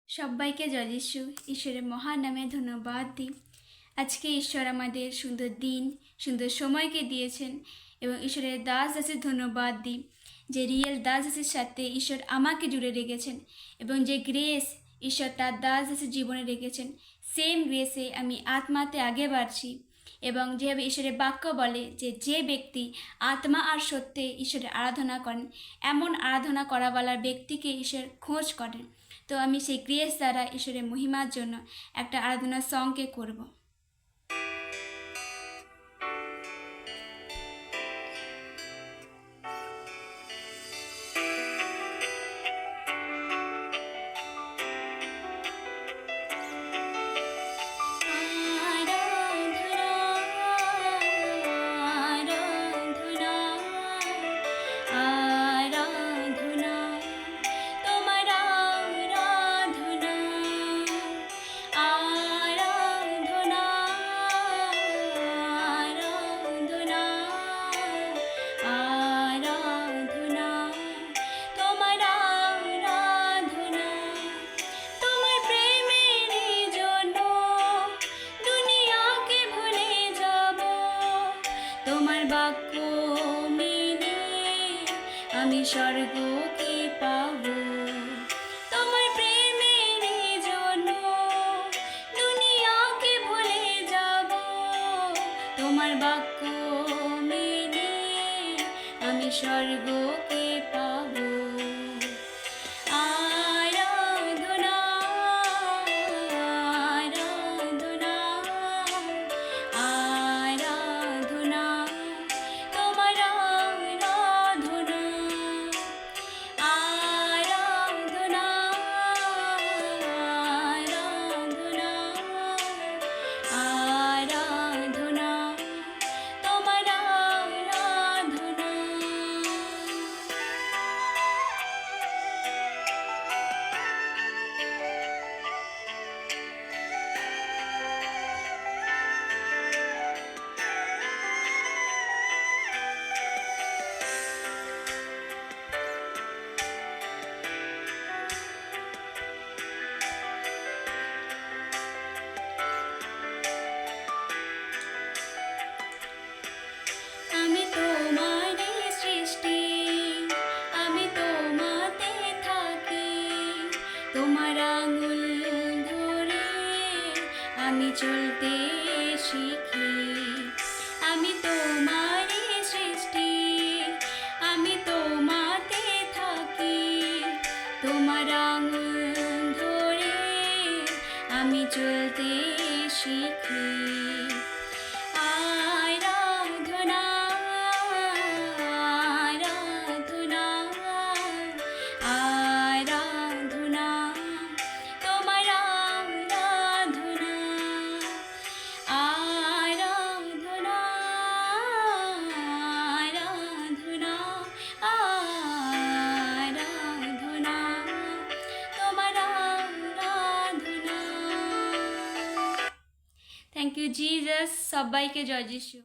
সবাইকে জয় যিশু। ঈশ্বরের মহান নামে ধন্যবাদ দিই। আজকে ঈশ্বর আমাদের সুন্দর দিন, সুন্দর সময়কে দিয়েছেন এবং ঈশ্বরের দাস দাসের ধন্যবাদ দিই যে রিয়েল দাস দাসের সাথে ঈশ্বর আমাকে জুড়ে রেখেছেন এবং যে গ্রেস ঈশ্বর তার দাস দাসের জীবনে রেখেছেন, সেম গ্রেসে আমি আত্মাতে আগে বাড়ছি। এবং যেভাবে ঈশ্বরের বাক্য বলে যে যে ব্যক্তি আত্মা আর সত্যে ঈশ্বরের আরাধনা করেন, এমন আরাধনা করাওয়ালার ব্যক্তিকে ঈশ্বর খোঁজ করেন। তো আমি সেই গ্রেস দ্বারা ঈশ্বরের মহিমার জন্য একটা আরাধনা সংকে করব। তোমার বাক্য মেনে আমি স্বর্গকে পাব। তোমার প্রেমের জন্য দুনিয়াকে ভুলে যাব। তোমার বাক্য মেনে আমি স্বর্গকে পাব। তোমার আঙুল ধরে আমি চলতে শিখি। আমি তোমারই সৃষ্টি, আমি তোমাতে থাকি। তোমার আঙুল ধরে আমি চলতে শিখি। Thank you Jesus. সবাইকে জয় যিশু।